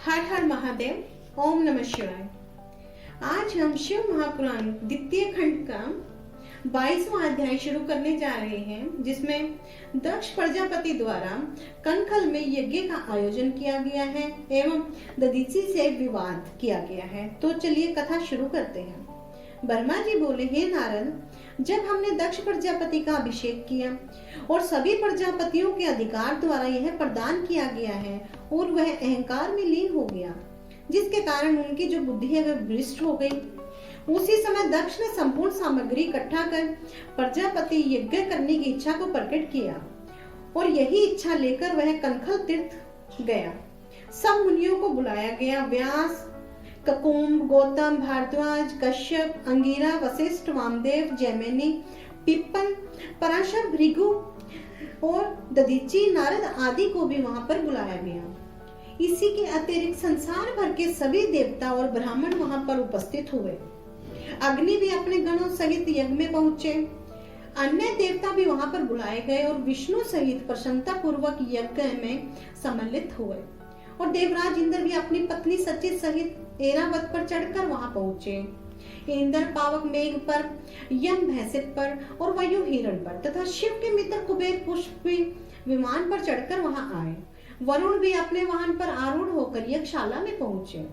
हर हर महादेव। ओम नमः शिवाय। आज हम शिव महापुराण द्वितीय खंड का 22वां अध्याय शुरू करने जा रहे हैं, जिसमें दक्ष प्रजापति द्वारा कनखल में यज्ञ का आयोजन किया गया है एवं दधीचि से विवाद किया गया है। तो चलिए कथा शुरू करते हैं। ब्रह्मा जी बोले, हे नारद, जब हमने दक्ष प्रजापति का अभिषेक किया और सभी प्रजापतियों के अधिकार द्वारा यह प्रदान किया गया है और वह अहंकार में लीन हो गया, जिसके कारण उनकी जो बुद्धि है वह भ्रष्ट हो गई। उसी समय दक्ष ने संपूर्ण सामग्री इकट्ठा कर प्रजापति यज्ञ करने की इच्छा को प्रकट किया और यही इच्छा लेकर वह कनखल तीर्थ गया। सब मुनियों को बुलाया गया। व्यास, ककुम्भ, गौतम, भारद्वाज, कश्यप, अंगिरा, वशिष्ठ, वामदेव, जैमिनी, पिप्पल, पराशर, भृगु और दधीचि, नारद आदि को भी वहां पर बुलाया गया। इसी के अतिरिक्त संसार भर के सभी देवता और ब्राह्मण वहां पर उपस्थित हुए। अग्नि भी अपने गणों सहित यज्ञ में पहुंचे। अन्य देवता भी वहां पर बुलाए गए और विष्णु सहित प्रसन्नता पूर्वक यज्ञ में सम्मिलित हुए। और देवराज इंद्र भी अपनी पत्नी सची सहित ऐरावत पर चढ़कर वहां पहुंचे। इंद्र पावक मेघ पर, यम भैंसे पर और वायु हिरण पर तथा शिव के मित्र कुबेर पुष्प विमान पर चढ़कर वहां आए। वरुण भी अपने वाहन पर आरूढ़ होकर यज्ञशाला में पहुंचे।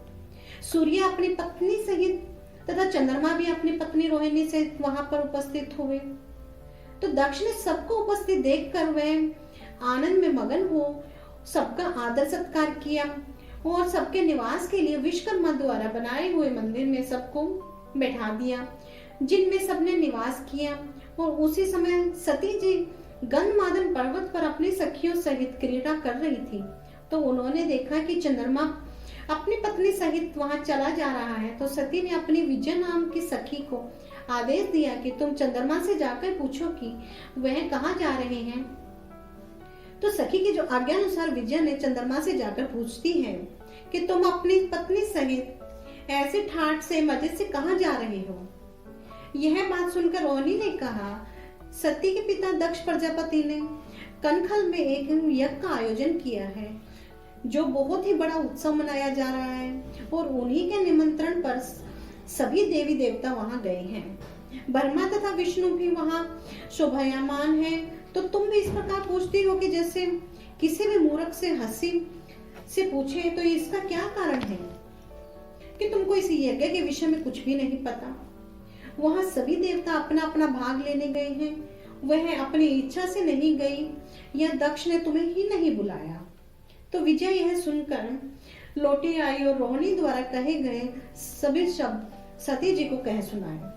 सूर्य अपनी पत्नी सहित तथा चंद्रमा भी अपनी पत्नी रोहिणी सहित वहां पर उपस्थित हुए। तो दक्ष ने सबको उपस्थित देखकर वह आनंद में मगन हो सबका आदर सत्कार किया और सबके निवास के लिए विश्वकर्मा द्वारा बनाए हुए मंदिर में सबको बैठा दिया, जिनमें सबने निवास किया। और उसी समय सती जी गंधमादन पर्वत पर अपनी सखियों सहित क्रीड़ा कर रही थी। तो उन्होंने देखा कि चंद्रमा अपनी पत्नी सहित वहां चला जा रहा है। तो सती ने अपनी विजय नाम की सखी को आदेश दिया कि तुम चंद्रमा से जाकर पूछो कि वह कहाँ जा रहे हैं। तो सखी की जो आज्ञा अनुसार विजय ने चंद्रमा से जाकर पूछती है कि तुम अपनी पत्नी सहित ऐसे ठाठ से मजे से कहाँ जा रहे हो। यह बात सुनकर रोहिणी ने कहा, सती के पिता दक्ष प्रजापति ने कनखल में एक यज्ञ का आयोजन किया है, जो बहुत ही बड़ा उत्सव मनाया जा रहा है और उन्हीं के निमंत्रण पर सभी देवी देवता वहां गए हैं। ब्रह्मा तथा विष्णु भी वहां शोभायमान है। तो तुम भी इस प्रकार पूछती हो कि जैसे किसी भी मूर्ख से हंसी से पूछे, तो इसका क्या कारण है कि तुमको इस यज्ञ के विषय में कुछ भी नहीं पता। वहां सभी देवता अपना अपना भाग लेने गए हैं। वह अपनी इच्छा से नहीं गई या दक्ष ने तुम्हें ही नहीं बुलाया। तो विजय यह सुनकर लौटी आई और रोहिणी द्वारा कहे गए सभी शब्द सती जी को कह सुनाए।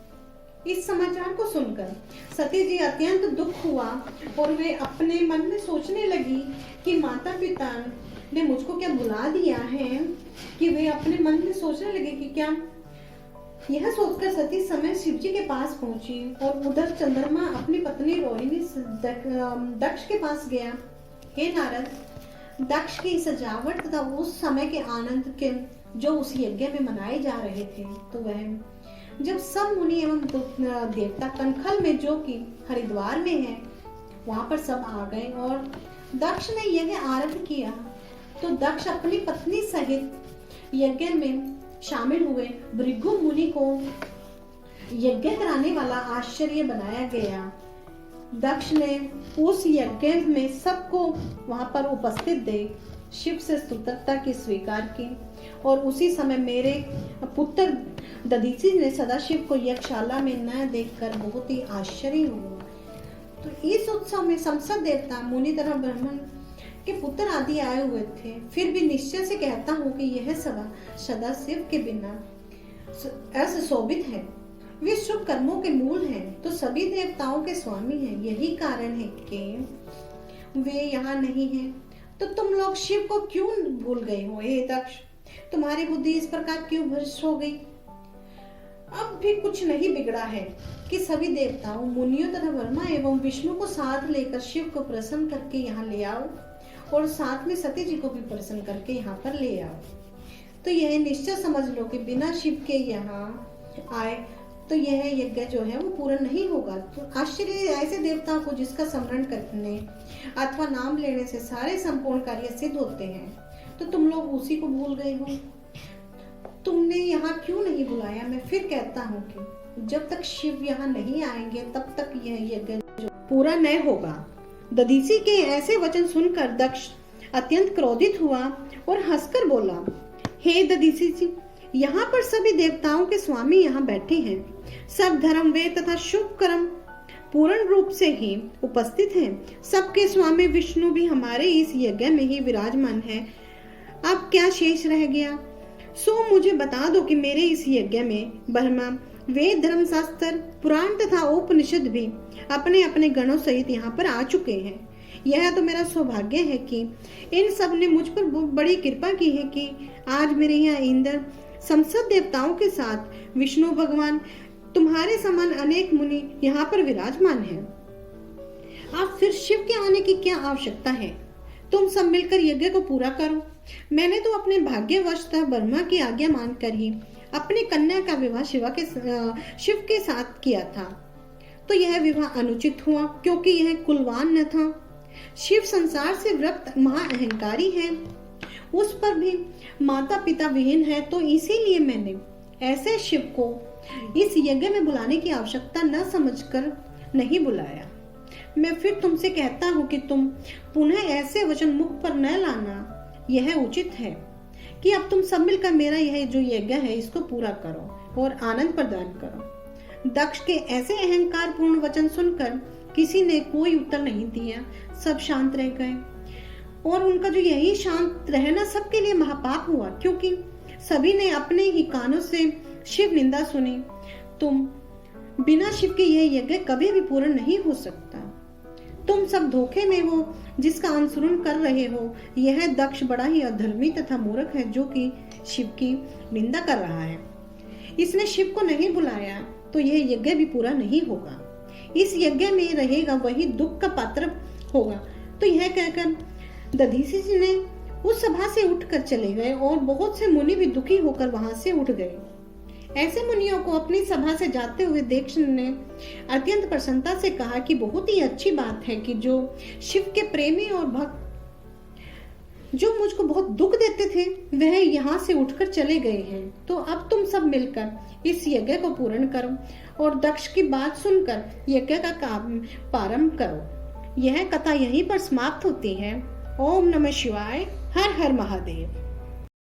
इस समाचार को सुनकर सती जी अत्यंत दुख हुआ और वे अपने मन में सोचने लगी कि माता पिता ने मुझको क्या बुला दिया है, कि वे अपने मन में सोचने लगे कि क्या। यह सोचकर सती समय शिव जी के पास पहुंची और उधर चंद्रमा अपनी पत्नी रोहिणी दक्ष के पास गया। हे नारद, दक्ष की सजावट तथा उस समय के आनंद के जो उस यज्ञ में मनाए जा रहे थे, तो वह जब सब मुनि एवं देवता कनखल में, जो कि हरिद्वार में है, वहां पर सब आ गए और दक्ष ने यज्ञ आरंभ किया। तो दक्ष अपनी पत्नी सहित यज्ञ में शामिल हुए। भृगु मुनि को यज्ञ कराने वाला आश्चर्य बनाया गया। दक्ष ने उस यज्ञ में सबको वहां पर उपस्थित देख शिव से स्तुति की स्वीकार की। और उसी समय मेरे पुत्र दधीचि ने सदाशिव को यज्ञशाला में न देखकर बहुत ही आश्चर्य हुआ। तो इस उत्सव में समस्त देवता, मुनि तथा ब्राह्मण के पुत्र आदि आए हुए थे। फिर भी निश्चय से कहता हूँ कि यह सभा सदाशिव के बिना असुशोभित है। वे शुभ कर्मों के मूल हैं, तो सभी देवताओं के स्वामी हैं। यही कारण है कि वे यहाँ नहीं हैं। तो तुम लोग शिव को क्यों भूल गए हो? हे दक्ष, तुम्हारी बुद्धि इस प्रकार क्यों भ्रष्ट हो गई? अब भी कुछ नहीं बिगड़ा है कि सभी देवताओं, मुनियों तथा ब्रह्मा एवं विष्णु को साथ लेकर शिव को प्रसन्न करके यहाँ ले आओ और साथ में सती जी को भी प्रसन्न करके यहाँ पर ले आओ। तो यह निश्चय समझ लो कि बिना शिव के यहाँ आए तो यह यज्ञ जो है वो पूर्ण नहीं होगा। तो आश्चर्य ऐसे देवता को जिसका स्मरण करने अथवा नाम लेने से सारे संपूर्ण कार्य सिद्ध होते हैं। तो तुम लोग उसी को भूल गए हो। तुमने यहाँ क्यों नहीं बुलाया? मैं फिर कहता हूँ कि जब तक शिव यहाँ नहीं आएंगे तब तक यह यज्ञ पूरा नहीं होगा। दधीचि के ऐसे वचन सुनकर दक्ष अत्यंत क्रोधित हुआ और हंसकर बोला, हे दधीचि जी, यहाँ पर सभी देवताओं के स्वामी यहाँ बैठे हैं। सब धर्म वेद तथा शुभ कर्म पूर्ण रूप से ही उपस्थित हैं। सबके स्वामी विष्णु भी हमारे इस यज्ञ में ही विराजमान है। अब क्या शेष रह गया? सो मुझे बता दो कि मेरे इस यज्ञ में ब्रह्मा, वेद, धर्म शास्त्र, पुराण तथा उपनिषद भी अपने अपने गणों सहित यहाँ पर आ चुके हैं। यह तो मेरा सौभाग्य है कि इन सब ने मुझ पर बड़ी कृपा की है कि आज मेरे यहाँ इंद्र, समस्त देवताओं के साथ विष्णु भगवान, तुम्हारे समान अनेक मुनि यहाँ पर विराजमान हैं। अब फिर शिव के आने की क्या आवश्यकता है? तुम सब मिलकर यज्ञ को पूरा करो। मैंने तो अपने भाग्यवशतः ब्रह्मा की आज्ञा मानकर ही अपनी कन्या का विवाह शिव के साथ किया था। तो यह विवाह अनुचित हुआ क्योंकि यह कुलवान न था। शिव संसार से विरक्त महाअहंकारी है, उस पर भी माता पिता विहीन है। तो इसीलिए मैंने ऐसे शिव को इस यज्ञ में बुलाने की आवश्यकता न समझकर नहीं बुलाया। मैं फिर तुमसे कहता हूँ कि तुम पुनः ऐसे वचन मुख पर न लाना। यह उचित है कि अब तुम सब मिलकर मेरा यह जो यज्ञ है इसको पूरा करो और आनंद प्रदान करो। दक्ष के ऐसे अहंकार पूर्ण वचन सुनकर किसी ने कोई उत्तर नहीं दिया। सब शांत रह गए और उनका जो यही शांत रहना सबके लिए महापाप हुआ, क्योंकि सभी ने अपने ही कानों से शिव निंदा सुनी। तुम बिना शिव के यह यज्ञ कभी भी पूर्ण नहीं हो सकता। तुम सब धोखे में हो जिसका अनुसरण कर रहे हो। यह दक्ष बड़ा ही अधर्मी तथा मूर्ख है जो कि शिव की निंदा कर रहा है। इसने शिव को नहीं बुलाया तो यह यज्ञ भी पूरा नहीं होगा। इस यज्ञ में रहेगा वही दुख का पात्र होगा। तो यह कहकर दधीचि जी ने उस सभा से उठकर चले गए और बहुत से मुनि भी दुखी होकर वहां से उठ गए। ऐसे मुनियों को अपनी सभा से जाते हुए दक्ष ने अत्यंत प्रसन्नता से कहा कि बहुत ही अच्छी बात है कि जो शिव के प्रेमी और भक्त जो मुझको बहुत दुख देते थे वह यहाँ से उठकर चले गए हैं। तो अब तुम सब मिलकर इस यज्ञ को पूर्ण करो और दक्ष की बात सुनकर यज्ञ का काम प्रारंभ करो। यह कथा यहीं पर समाप्त होती है। ओम नमः शिवाय। हर हर महादेव।